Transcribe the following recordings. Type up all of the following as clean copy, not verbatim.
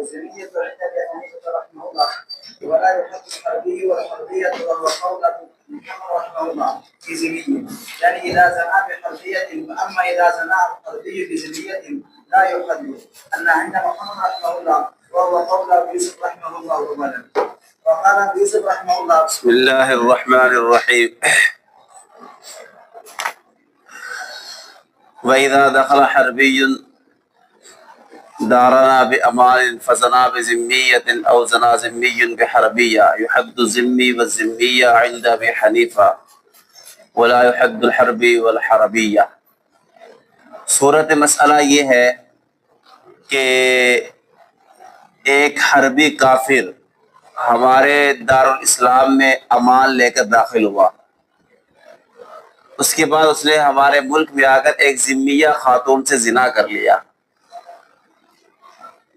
والزمية عند أبي حنيفة رحمه الله، ولا يحد الحربي والحربية وهو قول محمد رحمه الله في زمية، يعني إذا زنا بحربية، أما إذا زنا الحربي بزمية لا يحد، أن عند محمد رحمه الله وهو قول أبي يوسف رحمه الله أولا. وقال أبي يوسف رحمه الله: بسم الله الرحمن الرحيم. وإذا دخل حربي دارنا بأمان فزنا بذمية أو زنا ذمي بحربية يحد الذمي والذمية عند أبي حنيفة ولا يحد الحربي والحربية. صورت مسئلہ یہ ہے کہ ایک حربی کافر ہمارے دارالاسلام میں امان لے کر داخل ہوا، اس کے بعد اس نے ہمارے ملک میں آ کر ایک ذمیہ خاتون سے زنا کر لیا،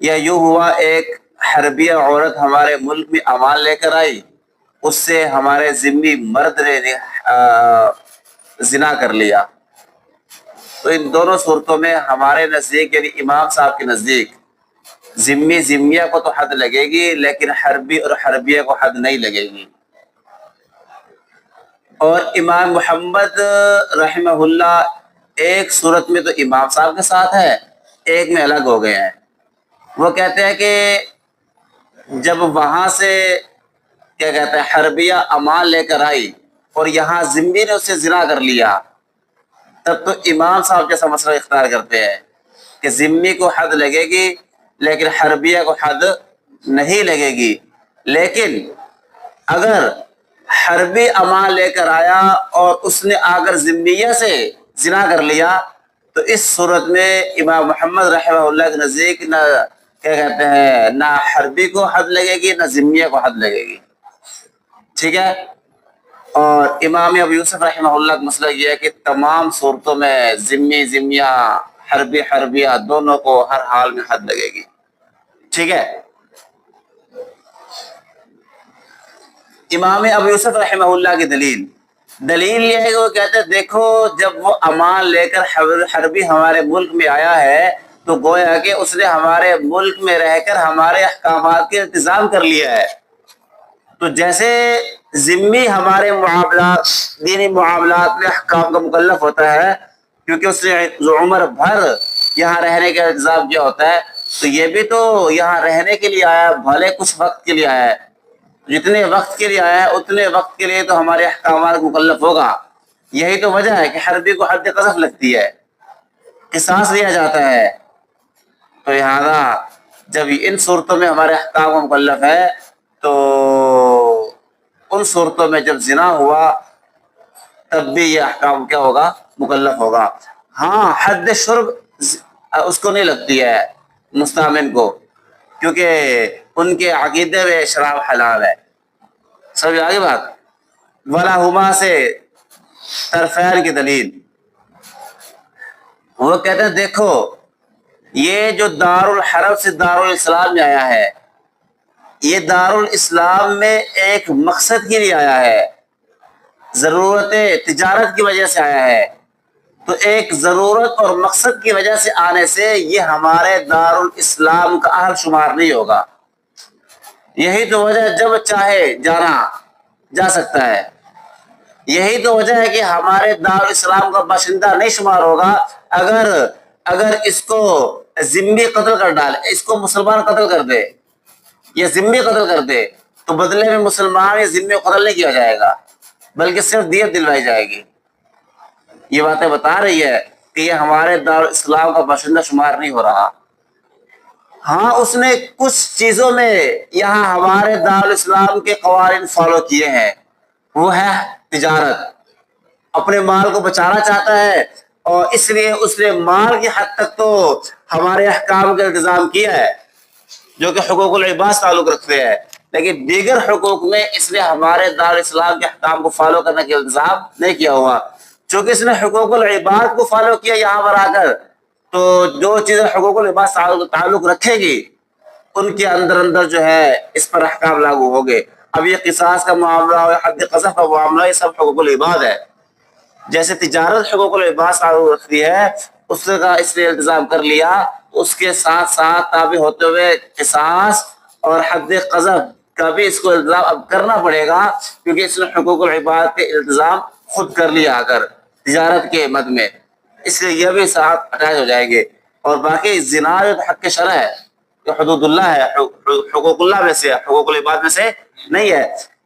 یا یوں ہوا ایک حربیہ عورت ہمارے ملک میں امان لے کر آئی، اس سے ہمارے ذمی مرد نے زنا کر لیا. تو ان دونوں صورتوں میں ہمارے نزدیک یعنی امام صاحب کے نزدیک ذمی ذمیہ کو تو حد لگے گی، لیکن حربی اور حربیہ کو حد نہیں لگے گی. اور امام محمد رحمہ اللہ ایک صورت میں تو امام صاحب کے ساتھ ہے، ایک میں الگ ہو گئے ہیں. وہ کہتے ہیں کہ جب وہاں سے کیا کہتے ہیں حربیہ امان لے کر آئی اور یہاں ذمی نے اسے زنا کر لیا، تب تو امام صاحب جیسا مسئلہ اختیار کرتے ہیں کہ ذمی کو حد لگے گی لیکن حربیہ کو حد نہیں لگے گی. لیکن اگر حربی امان لے کر آیا اور اس نے آ کر ذمیہ سے زنا کر لیا تو اس صورت میں امام محمد رحمہ اللہ کے نزدیک نہ کیا کہتے ہیں نہ حربی کو حد لگے گی نہ ذمیہ کو حد لگے گی. ٹھیک ہے. اور امام ابو یوسف رحمہ اللہ کا مسئلہ یہ ہے کہ تمام صورتوں میں ذمی ذمیہ حربی حربیہ دونوں کو ہر حال میں حد لگے گی. ٹھیک ہے. امام ابو یوسف رحمہ اللہ کی دلیل یہ ہے کہ وہ کہتے ہیں دیکھو جب وہ امان لے کر حربی ہمارے ملک میں آیا ہے تو گویا کہ اس نے ہمارے ملک میں رہ کر ہمارے احکامات کے انتظام کر لیا ہے. تو جیسے ذمی ہمارے معاملات دینی معاملات میں احکام کا مکلف ہوتا ہے کیونکہ اس نے عمر بھر یہاں رہنے کا انتظام کیا ہوتا ہے، تو یہ بھی تو یہاں رہنے کے لیے آیا، بھلے کچھ وقت کے لیے آیا ہے، جتنے وقت کے لیے آیا ہے اتنے وقت کے لیے تو ہمارے احکامات مکلف ہوگا. یہی تو وجہ ہے کہ حربی کو حد قذف لگتی ہے، قصاص لیا جاتا ہے. تو لہٰذا جب ان صورتوں میں ہمارے احکام مکلف ہے تو ان صورتوں میں جب زنا ہوا تب بھی یہ احکام کیا ہوگا؟ مکلف ہوگا. ہاں حد شرب اس کو نہیں لگتی ہے مستامن کو، کیونکہ ان کے عقیدے میں شراب حلال ہے. سمجھ آگے بات. ولاہما سے طرفین کی دلیل وہ کہتے ہیں دیکھو یہ جو دارالحرب سے دارالاسلام میں آیا ہے، یہ دارالاسلام میں ایک مقصد کے لیے آیا ہے، ضرورت تجارت کی وجہ سے آیا ہے. تو ایک ضرورت اور مقصد کی وجہ سے آنے سے یہ ہمارے دارالاسلام کا اہل شمار نہیں ہوگا. یہی تو وجہ ہے جب چاہے جانا جا سکتا ہے. یہی تو وجہ ہے کہ ہمارے دارالاسلام کا باشندہ نہیں شمار ہوگا اگر اس کو ذمی قتل کر ڈالے، اس کو مسلمان قتل کر دے یا ذمی قتل کر دے تو بدلے میں مسلمان یا ذمی قتل نہیں کیا جائے گا بلکہ صرف دیت دلوائی جائے گی. یہ باتیں بتا رہی ہے کہ یہ ہمارے دارالاسلام کا باشندہ شمار نہیں ہو رہا. ہاں اس نے کچھ چیزوں میں یہاں ہمارے دارالاسلام کے قوانین فالو کیے ہیں، وہ ہے تجارت. اپنے مال کو بچانا چاہتا ہے اور اس لیے اس نے مال کی حد تک تو ہمارے احکام کا انتظام کیا ہے جو کہ حقوق العباد تعلق رکھتے ہیں، لیکن دیگر حقوق میں اس نے ہمارے دارالاسلام کے احکام کو فالو کرنے کا انتظام نہیں کیا ہوا. چونکہ اس نے حقوق العباد کو فالو کیا یہاں پر آ کر، تو جو چیزیں حقوق العباد تعلق رکھے گی ان کے اندر جو ہے اس پر احکام لاگو ہو گئے. اب یہ قصاص کا معاملہ ہو یا حد قذف کا معاملہ، یہ سب حقوق العباد ہے. جیسے تجارت حقوق العباد تعلق رکھتی ہے اس کا اس نے التزام کر لیا، اس کے ساتھ ساتھ تابع ہوتے ہوئے قصاص اور حد قذف کا بھی اس کو التزام اب کرنا پڑے گا، کیونکہ اس نے حقوق العباد کے التزام خود کر لیا اگر تجارت کے مد میں، اس لیے یہ بھی ساتھ اٹیچ ہو جائیں گے۔ اور باقی زنا جو حق شرع ہے، جو حدود اللہ ہے، حقوق اللہ میں سے، حقوق العباد میں سے نہیں ہے،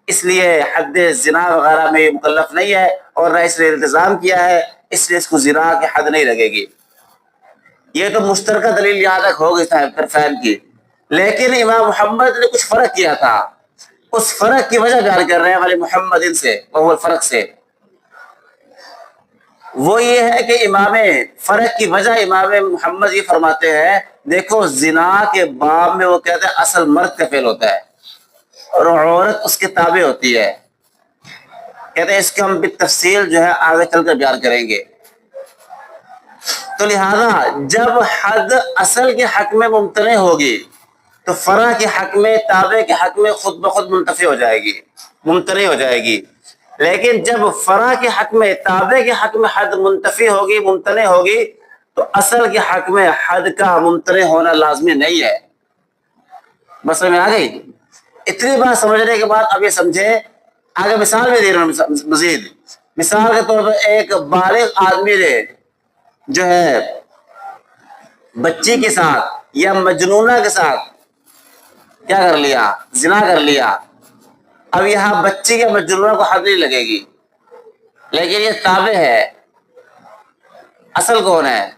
اس لیے حد زنا وغیرہ میں یہ مکلف نہیں ہے، اور نہ اس نے التزام کیا ہے، اس لیے اس کو زنا کی حد نہیں لگے گی۔ یہ تو مشترکہ دلیل یہاں تک ہو گئی طرفین کی، لیکن امام محمد نے کچھ فرق کیا تھا، اس فرق کی وجہ بیان کر رہے ہیں ولی محمد ان سے، وہ فرق سے وہ یہ ہے کہ فرق کی وجہ امام محمد یہ فرماتے ہیں، دیکھو زنا کے باب میں وہ کہتے ہیں اصل مرد کا فعل ہوتا ہے اور عورت اس کے تابع ہوتی ہے، کہتے ہیں اس کو ہم بالتفصیل جو ہے آگے چل کر بیان کریں گے۔ تو لہذا جب حد اصل کے حق میں ممتنع ہوگی تو فرع کے حق میں، تابع کے حق میں خود بخود منتفی ہو جائے گی، ممتنع ہو جائے گی۔ لیکن جب فرع کے حق میں، تابع کے حق میں حد منتفی ہوگی، ممتنع ہوگی، تو اصل کے حق میں حد کا ممتنع ہونا لازمی نہیں ہے۔ بس میں آ گئی؟ اتنی بات سمجھنے کے بعد اب یہ سمجھے، آگے مثال میں دے رہا ہوں مزید۔ مثال کے طور پر ایک بالغ آدمی نے جو ہے بچی کے ساتھ یا مجنونہ کے ساتھ کیا کر لیا؟ زنا کر لیا۔ اب یہاں بچی یا مجنونہ کو حد نہیں لگے گی، لیکن یہ تابع ہے، اصل کون ہے؟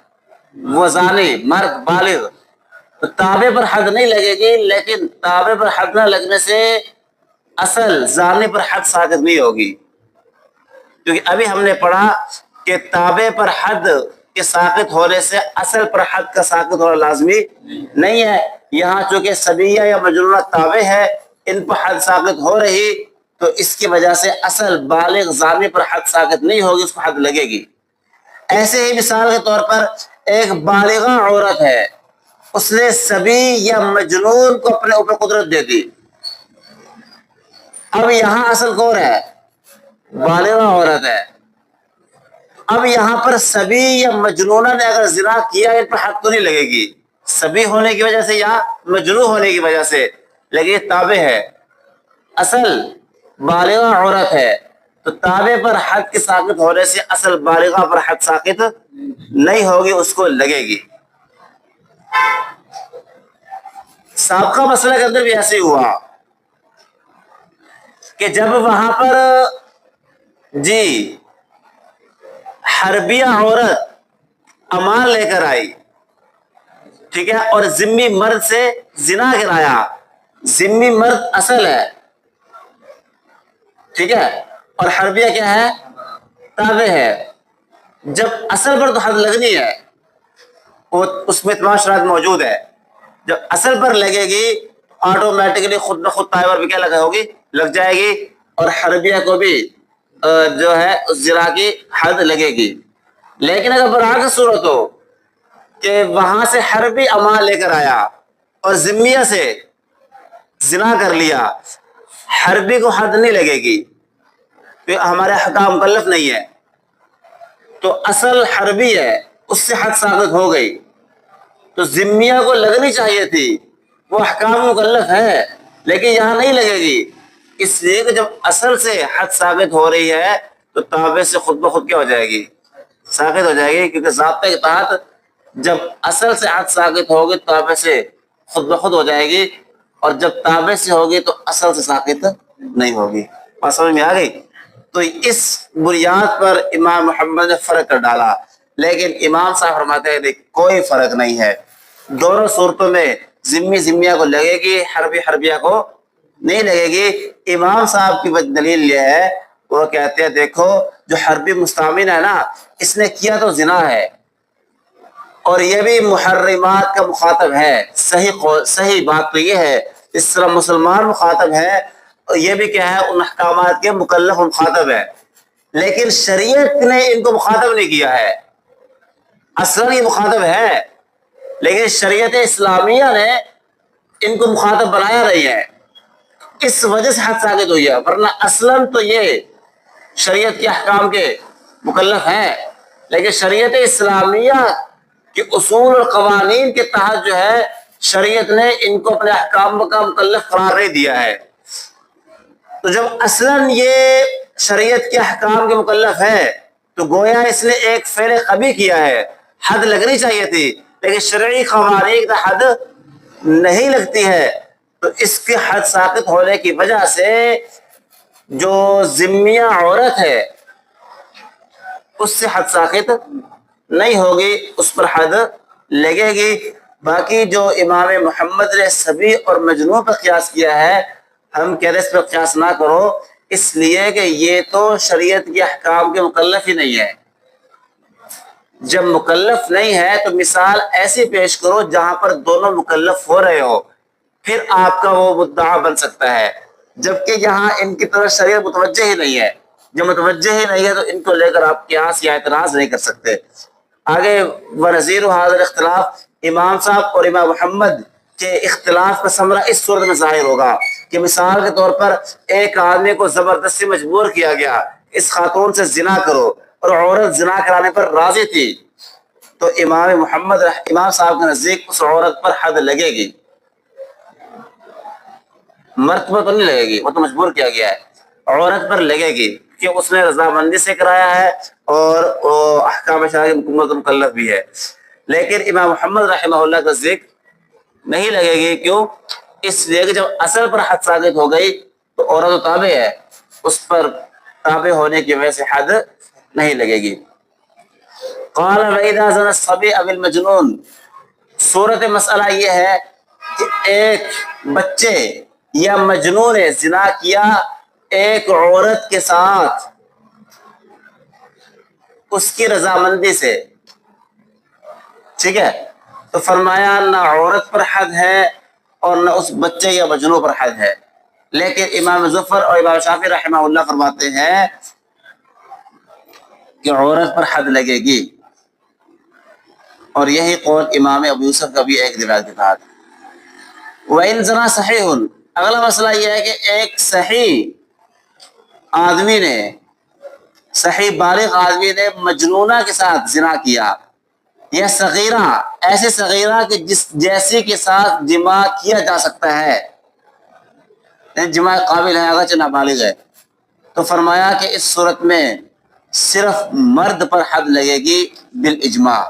وہ زانی، مرد بالغ، تو تابع پر حد نہیں لگے گی، لیکن تابع پر حد نہ لگنے سے اصل زانی پر حد ساقط نہیں ہوگی، کیونکہ ابھی ہم نے پڑھا کہ تابع پر حد کے ساقط ہونے سے اصل پر حد کا ساقط ہونا لازمی نہیں ہے۔ یہاں چونکہ صبیہ یا مجنونہ تابع ہے، ان پر حد ساقط ہو رہی، تو اس کی وجہ سے اصل بالغ زانی پر حد ساقط نہیں ہوگی، اس کو حد لگے گی۔ ایسے ہی مثال کے طور پر ایک بالغہ عورت ہے، اس نے صبی یا مجنون کو اپنے اوپر قدرت دے دی۔ اب یہاں اصل کون ہے؟ بالغہ عورت ہے۔ اب یہاں پر صبی یا مجنونہ نے اگر زنا کیا، ان پر حد تو نہیں لگے گی، صبی ہونے کی وجہ سے یا مجنون ہونے کی وجہ سے، لیکن یہ تابع ہے، اصل بالغہ عورت ہے، تو تابع پر حد کے ساقط ہونے سے اصل بالغہ پر حد ساقط نہیں ہوگی، اس کو لگے گی۔ سابقہ مسئلہ کے اندر بھی ایسے ہوا کہ جب وہاں پر جی حربیہ عورت امان لے کر آئی، ٹھیک ہے، اور ذمی مرد سے زنا کرایا، ذمی مرد اصل ہے، ٹھیک ہے، اور حربیہ کیا ہے؟ تابع ہے۔ جب اصل پر تو حد لگنی ہے، اس میں تمام شرائط موجود ہے، جب اصل پر لگے گی آٹومیٹکلی خود بخود تابع پر بھی کیا لگا ہوگی؟ لگ جائے گی، اور حربیہ کو بھی جو ہے اس زنا کی حد لگے گی۔ لیکن اگر برعکس صورت ہو کہ وہاں سے حربی امان لے کر آیا اور ذمیہ سے زنا کر لیا، حربی کو حد نہیں لگے گی، کہ ہمارے حکام مکلف نہیں ہے، تو اصل حربی ہے، اس سے حد ساقط ہو گئی، تو ذمیہ کو لگنی چاہیے تھی، وہ احکام مکلف ہے، لیکن یہاں نہیں لگے گی، اس لیے کہ جب اصل سے حد ثابت ہو رہی ہے تو تابع سے خود بخود کیا ہو جائے گی؟ ساقط ہو جائے گی، کیونکہ ضابطے کے تحت جب اصل سے حد ساقط ہوگی تابع سے خود بخود ہو جائے گی، اور جب تابع سے ہوگی تو اصل سے ساقط نہیں ہوگی۔ بات سمجھ میں آ گئی؟ تو اس بنیاد پر امام محمد نے فرق کر ڈالا، لیکن امام صاحب فرماتے ہیں کہ کوئی فرق نہیں ہے، دونوں صورتوں میں ذمی ذمیہ کو لگے گی، حربی حربیہ کو نہیں لگے گی۔ امام صاحب کی دلیل یہ ہے، وہ کہتے ہیں دیکھو جو حربی مستعمل ہے نا، اس نے کیا تو زنا ہے، اور یہ بھی محرمات کا مخاطب ہے، صحیح بات تو یہ ہے، اس طرح مسلمان مخاطب ہے، اور یہ بھی کیا ہے؟ ان احکامات کے مکلف مخاطب ہے، لیکن شریعت نے ان کو مخاطب نہیں کیا ہے، اصلا یہ مخاطب ہے، لیکن شریعت اسلامیہ نے ان کو مخاطب بنایا نہیں ہے، اس وجہ سے حد ثابت ہوئی ہے، ورنہ اصلا تو یہ شریعت کے احکام کے مکلف ہیں، لیکن شریعت اسلامیہ کہ اصول اور قوانین کے تحت جو ہے شریعت نے ان کو اپنے احکام کا مکلف قرار نہیں دیا ہے. تو جب اصلاً یہ شریعت کے احکام کے مکلف ہے تو گویا اس نے ایک فعل قبیح کیا ہے، حد لگنی چاہیے تھی، لیکن شرعی قوانین کا حد نہیں لگتی ہے. تو اس کی حد ساقط ہونے کی وجہ سے جو ذمیہ عورت ہے اس سے حد ساقط نہیں ہوگی، اس پر حد لگے گی. باقی جو امام محمد نے صبی اور مجنون پر قیاس کیا ہے، ہم کہہ رہے اس پر قیاس نہ کرو، اس لیے کہ یہ تو شریعت کے احکام کے مکلف ہی نہیں ہے. جب مکلف نہیں ہے تو مثال ایسی پیش کرو جہاں پر دونوں مکلف ہو رہے ہو، پھر آپ کا وہ مدعا بن سکتا ہے. جبکہ یہاں ان کی طرف شریعت متوجہ ہی نہیں ہے، جب متوجہ ہی نہیں ہے تو ان کو لے کر آپ قیاس یا اعتراض نہیں کر سکتے. آگے ونظیر حاضر اختلاف، امام صاحب اور امام محمد کے اختلاف کا ثمرہ اس صورت میں ظاہر ہوگا کہ مثال کے طور پر ایک آدمی کو زبردستی مجبور کیا گیا اس خاتون سے زنا کرو، اور عورت زنا کرانے پر راضی تھی، تو امام صاحب کے نزدیک اس عورت پر حد لگے گی، مرد پر تو نہیں لگے گی، وہ تو مجبور کیا گیا ہے، عورت پر لگے گی کہ اس نے رضامندی سے کرایا ہے اور احکام شرعی مکلف بھی ہے. لیکن امام محمد رحمہ اللہ کا ذکر نہیں لگے گی. کیوں؟ اس لیے کہ جب اصل پر حد ثابت ہو گئی تو عورت تو تابع ہے، اس پر تابع ہونے کی وجہ سے حد نہیں لگے گی. قال وَإِذَا زَنَا الصَّبِيُّ أَوِ الْمَجْنُونُ، صورت مسئلہ یہ ہے کہ ایک بچے یا مجنون نے زنا کیا ایک عورت کے ساتھ اس کی رضامندی سے، ٹھیک ہے، تو فرمایا نہ عورت پر حد ہے اور نہ اس بچے یا مجنون پر حد ہے. لیکن امام ظفر اور امام شافعی رحمہ اللہ فرماتے ہیں کہ عورت پر حد لگے گی، اور یہی قول امام ابو یوسف کا بھی ایک روایت کے تحت. وَإِنْ زَنَا صَحِیحٌ، اگلا مسئلہ یہ ہے کہ ایک صحیح آدمی نے، صحیح بالغ آدمی نے مجنونہ کے ساتھ زنا کیا، یا صغیرہ، ایسے صغیرہ کہ جیسی کے ساتھ جماع کیا جا سکتا ہے، جماع قابل ہے اگرچہ نابالغ ہے، تو فرمایا کہ اس صورت میں صرف مرد پر حد لگے گی بالاجماع.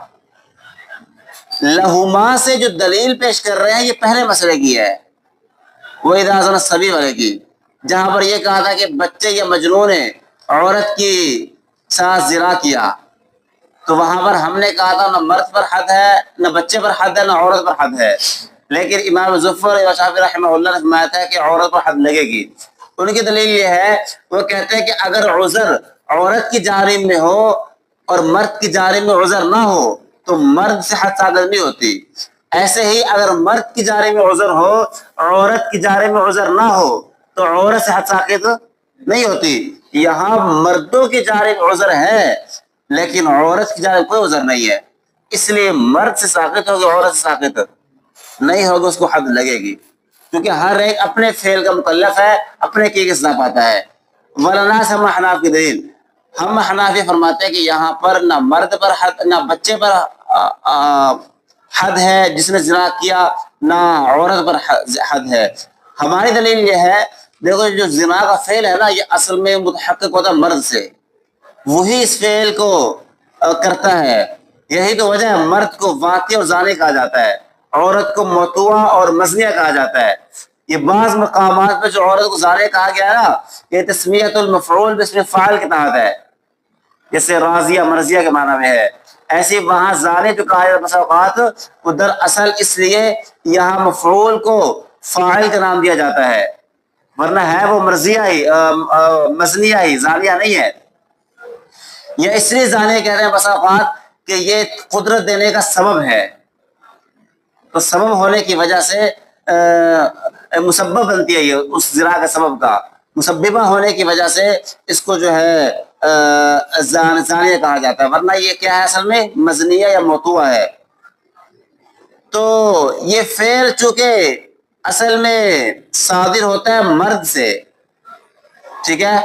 لہما سے جو دلیل پیش کر رہے ہیں یہ پہلے مسئلے کی ہے، وہ اذا زنا الصبی والے کی، جہاں پر یہ کہا تھا کہ بچے یا مجنون نے عورت کی ساتھ زنا کیا، تو وہاں پر ہم نے کہا تھا نہ مرد پر حد ہے، نہ بچے پر حد ہے، نہ عورت پر حد ہے. لیکن امام ظفر و شافعی رحمہ اللہ نے فرمایا تھا کہ عورت پر حد لگے گی. ان کی دلیل یہ ہے، وہ کہتے ہیں کہ اگر عذر عورت کی جانب میں ہو اور مرد کی جانب میں عذر نہ ہو تو مرد سے حد ثابت نہیں ہوتی. ایسے ہی اگر مرد کی جانب میں عذر ہو، عورت کی جانب میں عذر نہ ہو تو عورت سے حد ثابت نہیں ہوتی. یہاں مردوں کی جانب عذر ہے لیکن عورت کی جانب کوئی عذر نہیں ہے، اس لیے مرد سے ساقط ہوگی، عورت سے ساقط نہیں ہوگی، اس کو حد لگے گی، کیونکہ ہر ایک اپنے فعل کا مکلف ہے، اپنے کی سزا پاتا ہے. ولناس ہم احناف کی دلیل، ہم احناف یہ فرماتے ہیں کہ یہاں پر نہ مرد پر حد، نہ بچے پر حد ہے جس نے زنا کیا، نہ عورت پر حد ہے. ہماری دلیل یہ ہے، دیکھو جو زنا کا فعل ہے نا، یہ اصل میں متحقق ہوتا ہے مرد سے، وہی اس فعل کو کرتا ہے. یہی تو وجہ ہے مرد کو واقع اور زانی کہا جاتا ہے، عورت کو متوع اور مزنیہ کہا جاتا ہے. یہ بعض مقامات پہ جو عورت کو زانی کہا گیا ہے نا، یہ تسمیۃ المفعول باسم فاعل کے تحت ہے، جیسے راضیہ مرضیہ کے معنی میں ہے. ایسے وہاں زانی جو کہا جاتا ہے اوقات وہ در اصل اس لیے یہاں مفعول کو فاعل کا نام دیا جاتا ہے، ورنہ ہے وہ مرضیہ ہی، مزنیہ ہی، زانیہ نہیں ہے. یہ اس لیے زانی کہہ رہے ہیں بسا اوقات کہ یہ قدرت دینے کا سبب ہے، تو سبب ہونے کی وجہ سے مسبب بنتی ہے، یہ اس زنا کا سبب کا مسببہ ہونے کی وجہ سے اس کو جو ہے زانیہ کہا جاتا ہے، ورنہ یہ کیا ہے اصل میں مزنیہ یا موتوع ہے. تو یہ فعل چونکہ اصل میں صادر ہوتا ہے مرد سے، ٹھیک ہے،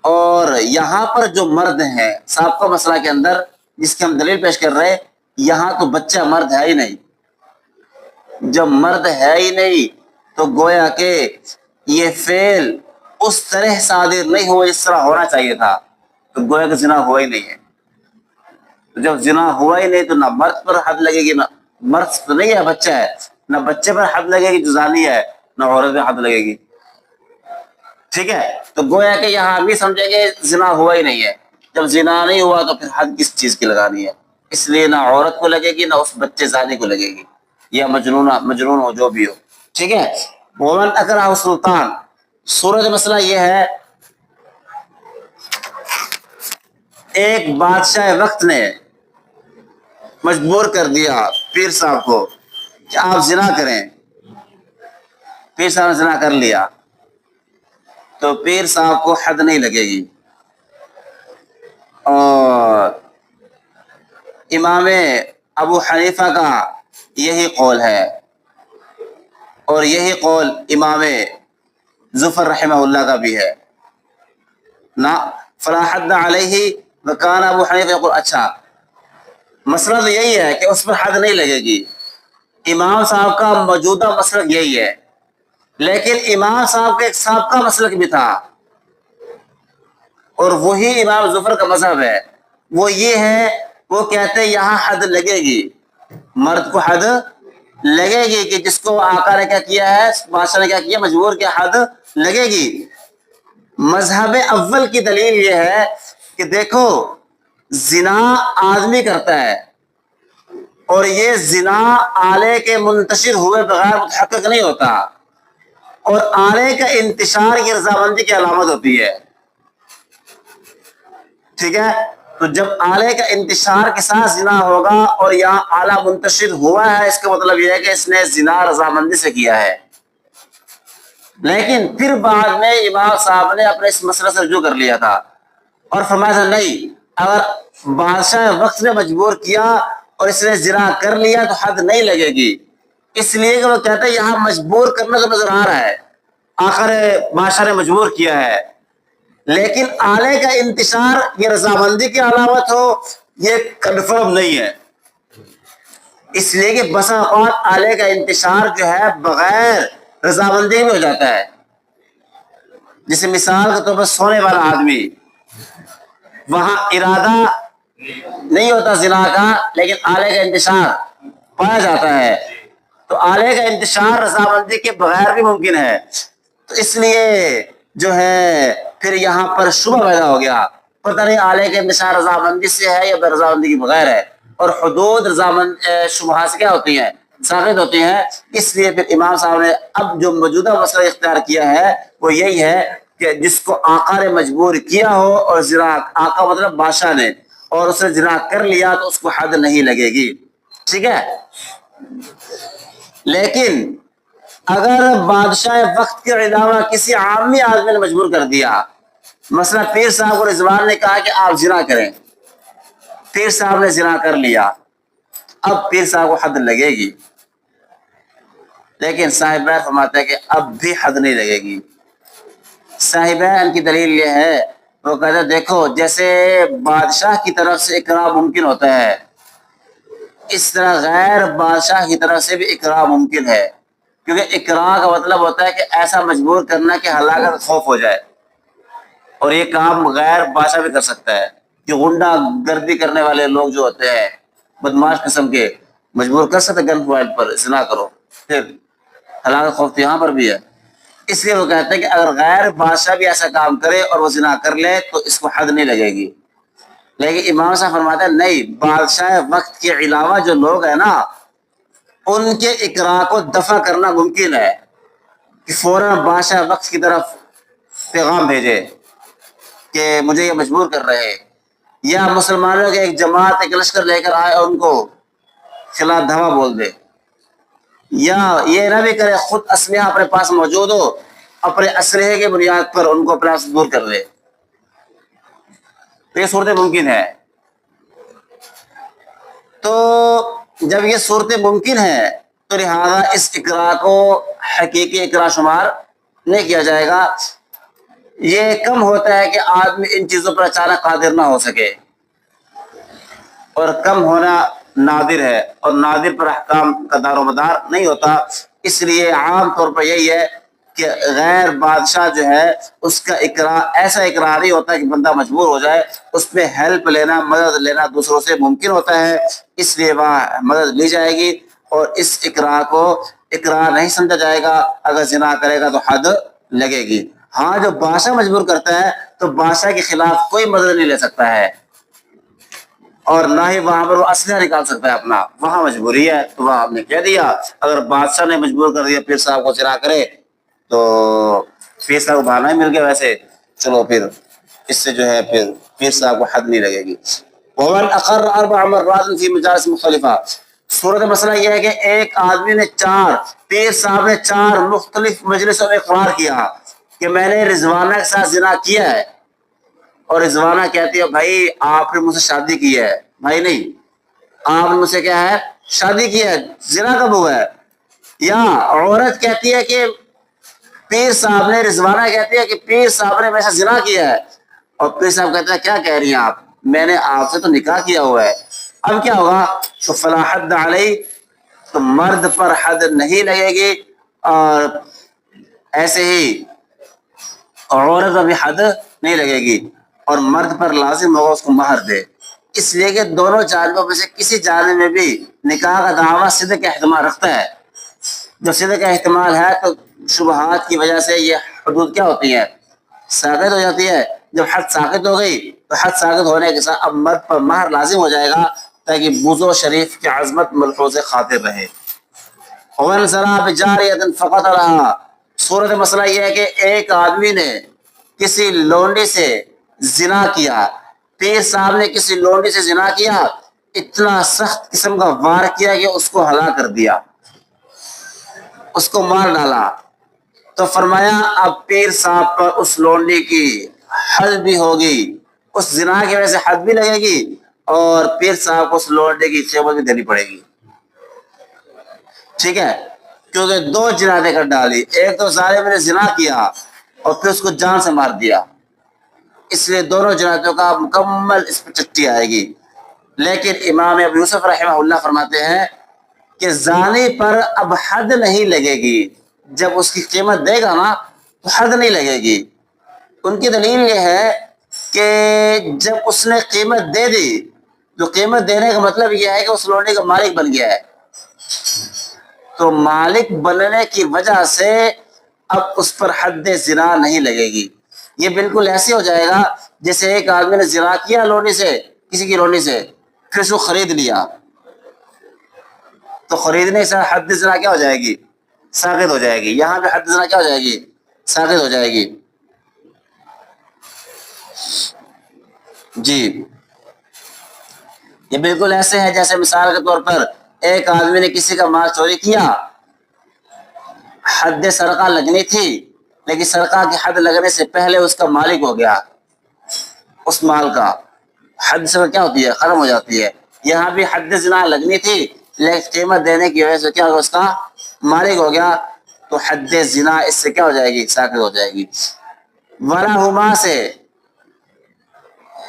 اور یہاں پر جو مرد ہیں سابقہ مسئلہ کے اندر جس کی ہم دلیل پیش کر رہے ہیں، یہاں تو بچہ مرد ہے ہی نہیں. جب مرد ہے ہی نہیں تو گویا کہ یہ فعل اس طرح صادر نہیں ہوا جس طرح ہونا چاہیے تھا، تو گویا کہ زنا ہوا ہی نہیں ہے. تو جب زنا ہوا ہی نہیں تو نہ مرد پر حد لگے گی، نہ مرد تو نہیں ہے، بچہ ہے، نہ بچے پر حد لگے گی جو زانی ہے، نہ عورت پر حد لگے گی. ٹھیک ہے، تو گویا کہ یہاں بھی سمجھیں گے زنا ہوا ہی نہیں ہے. جب زنا نہیں ہوا تو پھر حد کس چیز کی لگانی ہے؟ اس لیے نہ عورت کو لگے گی نہ اس بچے زانی کو لگے گی، یا مجنون ہو جو بھی ہو. ٹھیک ہے. ومن اکرہ سلطان، سورج مسئلہ یہ ہے، ایک بادشاہ وقت نے مجبور کر دیا پیر صاحب کو کہ آپ زنا کریں. پیر صاحب نے زنا کر لیا تو پیر صاحب کو حد نہیں لگے گی. اور امام ابو حنیفہ کا یہی قول ہے، اور یہی قول امام ظفر رحمہ اللہ کا بھی ہے. نہ فلا حد علیہ وکان ابو حنیفہ یقول. اچھا، مسئلہ تو یہی ہے کہ اس پر حد نہیں لگے گی. امام صاحب کا موجودہ مسلک یہی ہے، لیکن امام صاحب کا ایک سابقہ مسلک بھی تھا، اور وہی امام ظفر کا مذہب ہے. وہ یہ ہے، وہ کہتے ہیں یہاں حد لگے گی، مرد کو حد لگے گی کہ جس کو آقا نے کیا کیا ہے، بادشاہ نے کیا کیا، مجبور کیا، حد لگے گی. مذہب اول کی دلیل یہ ہے کہ دیکھو زنا آدمی کرتا ہے، اور یہ زنا آلے کے منتشر ہوئے بغیر متحقق نہیں ہوتا، اور آلے کا انتشار کی رضامندی کی علامت ہوتی ہے. ٹھیک ہے، تو جب آلے کا انتشار کے ساتھ زنا ہوگا اور یہاں آلہ منتشر ہوا ہے، اس کا مطلب یہ ہے کہ اس نے زنا رضامندی سے کیا ہے. لیکن پھر بعد میں امام صاحب نے اپنے اس مسئلے سے رجوع کر لیا تھا اور فرمایا تھا نہیں، اگر بادشاہ وقت نے مجبور کیا اور اس نے زنا کر لیا تو حد نہیں لگے گی. اس لیے کہ وہ کہتے ہیں یہاں مجبور کرنا تو نظر آ رہا ہے، آخر بادشاہ نے مجبور کیا ہے، لیکن آلے کا انتشار یہ رضامندی کی علامت ہو یہ کنفرم نہیں ہے. اس لیے کہ بسا اوقات آلے کا انتشار جو ہے بغیر رضامندی میں ہو جاتا ہے. جیسے مثال کے طور پر سونے والا آدمی، وہاں ارادہ نہیں ہوتا زنا کا، لیکن آلے کا انتشار پایا جاتا ہے، تو آلے کا انتشار رضامندی کے بغیر بھی ممکن ہے. تو اس لیے جو ہے پھر یہاں پر شبہ پیدا ہو گیا، پتہ نہیں آلے کا انتشار رضامندی سے ہے یا بے رضامندی کے بغیر ہے، اور حدود رضامند شبہات سے کیا ہوتی ہیں، ثابت ہوتی ہیں. اس لیے پھر امام صاحب نے اب جو موجودہ مسئلہ اختیار کیا ہے وہ یہی ہے کہ جس کو آقا نے مجبور کیا ہو اور زنا، آقا مطلب بادشاہ نے، اور اس نے زنا کر لیا تو اس کو حد نہیں لگے گی. ٹھیک ہے. لیکن اگر بادشاہ وقت کے علاوہ کسی عامی آدمی نے مجبور کر دیا، مثلا پیر صاحب کو رضوان نے کہا کہ آپ زنا کریں، پیر صاحب نے زنا کر لیا، اب پیر صاحب کو حد لگے گی، لیکن صاحبین فرماتے ہیں کہ اب بھی حد نہیں لگے گی. صاحبین کی دلیل یہ ہے، وہ کہتے ہیں دیکھو جیسے بادشاہ کی طرف سے اقرار ممکن ہوتا ہے، اس طرح غیر بادشاہ کی طرف سے بھی اقرار ممکن ہے، کیونکہ اقرار کا مطلب ہوتا ہے کہ ایسا مجبور کرنا کہ ہلاکت خوف ہو جائے، اور یہ کام غیر بادشاہ بھی کر سکتا ہے. کہ غنڈہ گردی کرنے والے لوگ جو ہوتے ہیں بدماش قسم کے، مجبور کر سکتے گن پوائنٹ پر زنا کرو، پھر ہلاکت خوف تو یہاں پر بھی ہے. اس لیے وہ کہتے ہیں کہ اگر غیر بادشاہ بھی ایسا کام کرے اور وہ زنا کر لے تو اس کو حد نہیں لگے گی. لیکن امام صاحب فرماتے ہیں نہیں، بادشاہ وقت کے علاوہ جو لوگ ہیں نا، ان کے اقرار کو دفع کرنا ممکن ہے کہ فوراً بادشاہ وقت کی طرف پیغام بھیجے کہ مجھے یہ مجبور کر رہے ہیں، یا مسلمانوں کے ایک جماعت ایک لشکر لے کر آئے اور ان کو خلاف دھوا بول دے، یا یہ نہ بھی کرے خود اسلحہ اپنے پاس موجود ہو، اپنے اسلحے کے بنیاد پر ان کو اپنے آپ سے دور کر لے. تو یہ صورتیں ممکن ہے. تو جب یہ صورتیں ممکن ہے تو لہٰذا اس اقرار کو حقیقی اقرار شمار نہیں کیا جائے گا. یہ کم ہوتا ہے کہ آدمی ان چیزوں پر اچانک قادر نہ ہو سکے، اور کم ہونا نادر ہے اور نادر پر احکام کا دار و مدار نہیں ہوتا. اس لیے عام طور پر یہی ہے کہ غیر بادشاہ جو ہے اس کا اقرار ایسا اقرار ہی ہوتا ہے کہ بندہ مجبور ہو جائے. اس پہ ہیلپ لینا، مدد لینا دوسروں سے ممکن ہوتا ہے، اس لیے وہاں مدد لی جائے گی. اور اس اقرار کو اقرار نہیں سمجھا جائے گا. اگر زنا کرے گا تو حد لگے گی. ہاں جو بادشاہ مجبور کرتا ہے تو بادشاہ کے خلاف کوئی مدد نہیں لے سکتا ہے اور نہ ہی وہاں پر وہ اسلحہ نکال سکتا ہے اپنا. وہاں مجبوری ہے تو وہاں ہم نے کہہ دیا. اگر بادشاہ نے مجبور کر دیا پیر صاحب کو زنا کرے تو پیر صاحب کو بہانا ہی مل گیا. ویسے چلو پھر اس سے جو ہے پھر پیر صاحب کو حد نہیں لگے گی. ومن اقر 4 مرات فی مجالس مختلفہ. صورت مسئلہ یہ ہے کہ ایک آدمی نے پیر صاحب نے 4 مختلف مجلسوں میں اقرار کیا کہ میں نے رضوانہ کے ساتھ زنا کیا ہے. اور رضوانہ کہتی ہے بھائی آپ نے مجھ سے شادی کی ہے. بھائی نہیں، آپ نے مجھ سے کیا ہے شادی کی ہے، زنا کب ہوا ہے. یا عورت کہتی ہے کہ پیر صاحب نے، رضوانہ کہتی ہے کہ پیر صاحب نے میرے ساتھ زنا کیا ہے. اور پیر صاحب کہتے ہیں کیا کہہ رہی ہیں آپ، میں نے آپ سے تو نکاح کیا ہوا ہے. اب کیا ہوگا؟ تو فلا حد علیہ، تو مرد پر حد نہیں لگے گی. اور ایسے ہی عورت پر بھی حد نہیں لگے گی. اور مرد پر لازم ہوگا اس کو مہر دے. اس لیے کہ دونوں جانبوں میں سے کسی جانب میں بھی نکاح کا دعویٰ صدق کا احتمال رکھتا ہے. جو صدق کا احتمال ہے تو شبہات کی وجہ سے یہ حدود کیا ہوتی ہیں؟ ساقط ہو جاتی ہے. جب حد ساقط ہو گئی تو حد ساقط ہونے کے ساتھ اب مرد پر مہر لازم ہو جائے گا تاکہ بوزو شریف کی عظمت ملحوظ خاطر رہے. ومن زنا بجاریۃ فقتلھا. صورت مسئلہ یہ ہے کہ ایک آدمی نے کسی لونڈی سے زنا کیا. پیر صاحب نے کسی لونڈی سے زنا کیا، اتنا سخت قسم کا وار کیا کہ اس کو ہلاک کر دیا، اس کو مار ڈالا. تو فرمایا اب پیر صاحب پر اس لونڈی کی حد بھی ہوگی، اس زنا کی وجہ سے حد بھی لگے گی اور پیر صاحب کو اس لونڈی کی قیمت بھی دینی پڑے گی. ٹھیک ہے، کیونکہ 2 جنایتیں کر ڈالی. ایک تو ظالم نے زنا کیا اور پھر اس کو جان سے مار دیا. اس لیے دونوں جنایتوں کا مکمل اس پہ چٹی آئے گی. لیکن امام ابو یوسف رحمہ اللہ فرماتے ہیں کہ زانی پر اب حد نہیں لگے گی. جب اس کی قیمت دے گا نا تو حد نہیں لگے گی. ان کی دلیل یہ ہے کہ جب اس نے قیمت دے دی تو قیمت دینے کا مطلب یہ ہے کہ اس لونڈی کا مالک بن گیا ہے. تو مالک بننے کی وجہ سے اب اس پر حد زنا نہیں لگے گی. یہ بالکل ایسے ہو جائے گا جیسے ایک آدمی نے زنا کیا لونڈی سے، کسی کی لونڈی سے، پھر اس کو خرید لیا تو خریدنے سے حد زنا کیا ہو جائے گی؟ ساقط ہو جائے گی. یہاں پہ حد زنا کیا ہو جائے گی؟ ساقط ہو جائے گی. جی یہ بالکل ایسے ہے جیسے مثال کے طور پر ایک آدمی نے کسی کا مال چوری کیا، حد سرقہ لگنی تھی لیکن سرقہ کی حد لگنے سے پہلے اس کا مالک ہو گیا. اس مال کا حد سے کیا ہوتی ہے؟ ختم ہو جاتی ہے. یہاں بھی حد زنا لگنی تھی لیکن قیمت دینے کی وجہ سے کیا ہوگا؟ اس کا مالک ہو گیا تو حد زنا اس سے کیا ہو جائے گی؟ ساقط ہو جائے گی. ولاہما سے،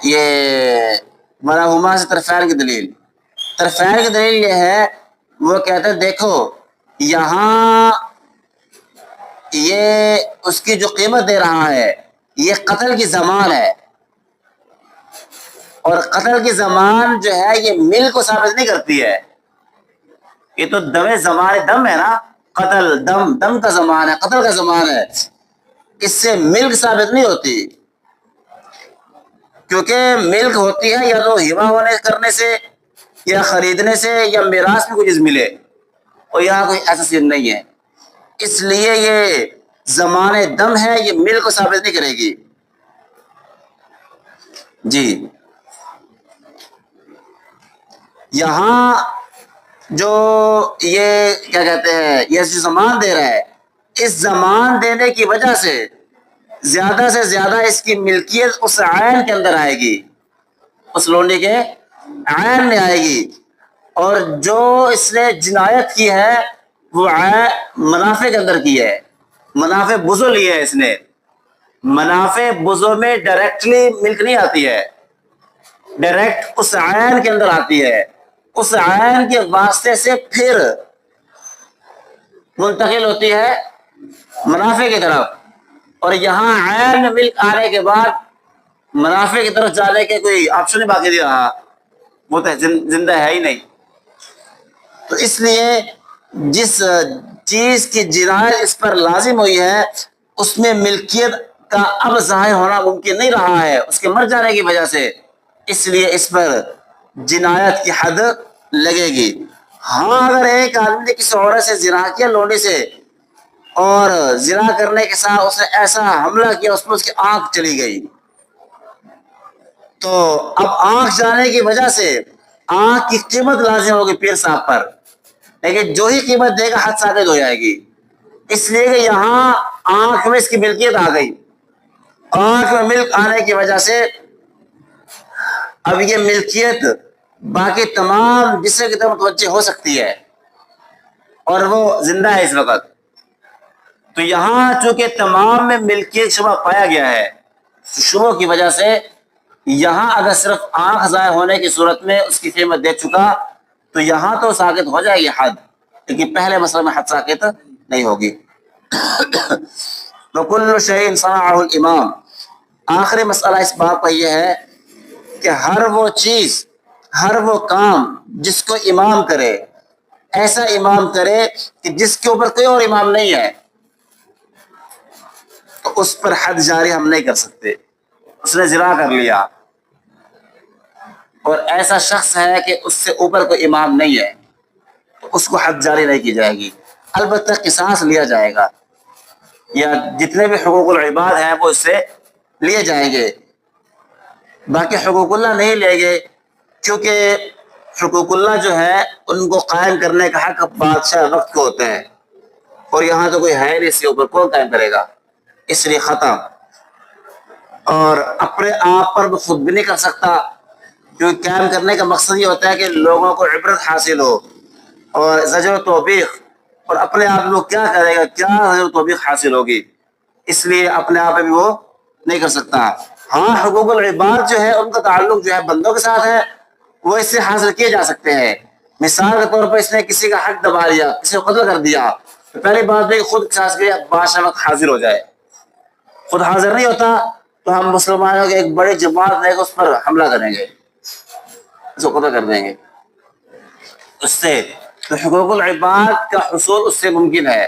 یہ ولاہما سے طرفین کی دلیل، طرفین کی دلیل یہ ہے، وہ کہتے ہیں دیکھو یہاں یہ اس کی جو قیمت دے رہا ہے یہ قتل کی ضمان ہے، اور قتل کی ضمان جو ہے یہ مل کو ثابت نہیں کرتی ہے. یہ تو دم ہے نا، قتل دم کا ضمان ہے، قتل کا ضمان ہے. اس سے ملک ثابت نہیں ہوتی، کیونکہ ملک ہوتی ہے یا تو ہبہ ہونے کرنے سے یا خریدنے سے یا میراث میں کوئی چیز ملے، اور یہاں کوئی ایسا چیز نہیں ہے. اس لیے یہ زمان دم ہے، یہ ملک کو ثابت نہیں کرے گی. جی یہاں جو یہ کیا کہتے ہیں، یہ جو زمان دے رہا ہے، اس زمان دینے کی وجہ سے زیادہ سے زیادہ اس کی ملکیت اس عین کے اندر آئے گی، اس لونڈی کے عین میں آئے گی. اور جو اس نے جنایت کی ہے وہ منافع کے اندر کی ہے، منافع بزو لی ہے اس نے. منافع بزو میں ڈائریکٹلی ملک نہیں آتی ہے، ڈائریکٹ اس عین کے اندر آتی ہے. اس عین کے واسطے سے پھر منتقل ہوتی ہے منافع کی طرف، اور یہاں عین میں ملک آنے کے بعد منافع کی طرف جانے کے کوئی آپشن نہیں باقی نہیں رہا، وہ تو زندہ ہے ہی نہیں۔ تو اس لیے جس چیز کی جنایت اس پر لازم ہوئی ہے اس میں ملکیت کا اب ظاہر ہونا ممکن نہیں رہا ہے اس کے مر جانے کی وجہ سے، اس لیے اس پر جنایت کی حد لگے گی۔ ہاں اگر ایک آدمی نے کسی عورت سے زنا کیا لونڈی سے، اور زنا کرنے کے ساتھ اس نے ایسا حملہ کیا اس پر اس کی آنکھ چلی گئی، تو اب آنکھ جانے کی وجہ سے آنکھ کی قیمت لازم ہوگی پیر صاحب پر، لیکن جو ہی قیمت دے گا حد ثابت ہو جائے گی، اس لیے کہ یہاں آنکھ میں اس کی ملکیت آ گئی، آنکھ میں ملک آنے کی وجہ سے اب یہ ملکیت باقی تمام جسم کی طرف متوجہ ہو سکتی ہے، اور وہ زندہ ہے اس وقت۔ تو یہاں چونکہ تمام میں ملکیت شبہ پایا گیا ہے، شبہ کی وجہ سے یہاں اگر صرف آنکھ ضائع ہونے کی صورت میں اس کی قیمت دے چکا تو یہاں تو ساقط ہو جائے گی حد، لیکن پہلے مسئلہ میں حد ساقط نہیں ہوگی۔ وَكُلُّ شَيْءٍ صَنَعَهُ الْإِمَامُ، آخری مسئلہ اس باب کا یہ ہے کہ ہر وہ چیز، ہر وہ کام جس کو امام کرے، ایسا امام کرے کہ جس کے اوپر کوئی اور امام نہیں ہے، تو اس پر حد جاری ہم نہیں کر سکتے۔ اس نے زنا کر لیا اور ایسا شخص ہے کہ اس سے اوپر کوئی امام نہیں ہے، تو اس کو حد جاری نہیں کی جائے گی، البتہ قصاص لیا جائے گا، یا جتنے بھی حقوق العباد ہیں وہ اس سے لیے جائیں گے، باقی حقوق اللہ نہیں لیں گے، کیونکہ حقوق اللہ جو ہے ان کو قائم کرنے کا حق بادشاہ وقت کو ہوتے ہیں، اور یہاں تو کوئی ہے نہیں، اس کے اوپر کون قائم کرے گا، اس لیے ختم۔ اور اپنے آپ پر خود بھی نہیں کر سکتا، کیونکہ قائم کرنے کا مقصد یہ ہوتا ہے کہ لوگوں کو عبرت حاصل ہو اور زجر و توبیخ، اور اپنے آپ میں وہ کیا کرے گا، کیا زجر و توبیخ حاصل ہوگی، اس لیے اپنے آپ میں بھی وہ نہیں کر سکتا۔ ہاں حقوق العباد جو ہے ان کا تعلق جو ہے بندوں کے ساتھ ہے، وہ اس سے حاصل کیے جا سکتے ہیں۔ مثال کے طور پر اس نے کسی کا حق دبا دیا، کسی کو قتل کر دیا، تو پہلی بات ہے کہ خود قصاص کے بادشاہ وقت حاضر ہو جائے، خود حاضر نہیں ہوتا تو ہم مسلمانوں کے ایک بڑی جماعت لے کے اس پر حملہ کریں گے، اس کو قتل کر دیں گے، اس سے تو حقوق العباد کا حصول اس سے ممکن ہے،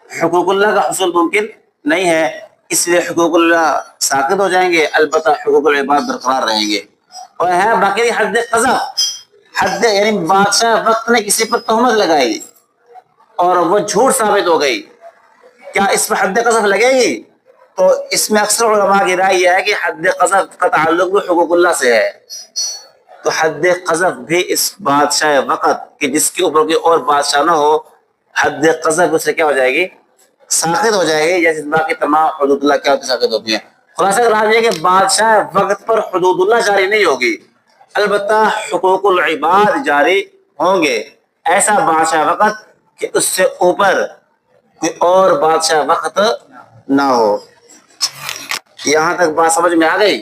حقوق اللہ کا حصول ممکن نہیں ہے، اس لیے حقوق اللہ ساقط ہو جائیں گے، البتہ حقوق العباد برقرار رہیں گے۔ اور ہے باقی حد قذف، حد یعنی بادشاہ وقت نے کسی پر تہمت لگائی اور وہ جھوٹ ثابت ہو گئی، کیا اس پر حد قذف لگے گی؟ تو اس میں اکثر علماء کی رائے یہ ہے کہ حد قذف کا تعلق بھی حقوق اللہ سے ہے، تو حد قذف بھی اس بادشاہ وقت کہ جس کے اوپر کوئی اور بادشاہ نہ ہو، حد قذف اس سے کیا ہو جائے گی، ساقط ہو جائے گی، جیسے باقی تمام حدود اللہ کیا ساقط ہوتی ہیں۔ خلاصہ کلام یہ کہ بادشاہ وقت پر حدود اللہ جاری نہیں ہوگی، البتہ حقوق العباد جاری ہوں گے، ایسا بادشاہ وقت کہ اس سے اوپر کوئی اور بادشاہ وقت نہ ہو۔ یہاں تک بات سمجھ میں آ گئی؟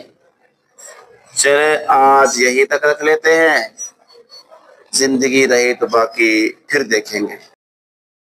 چلے آج یہی تک رکھ لیتے ہیں، زندگی رہی تو باقی پھر دیکھیں گے۔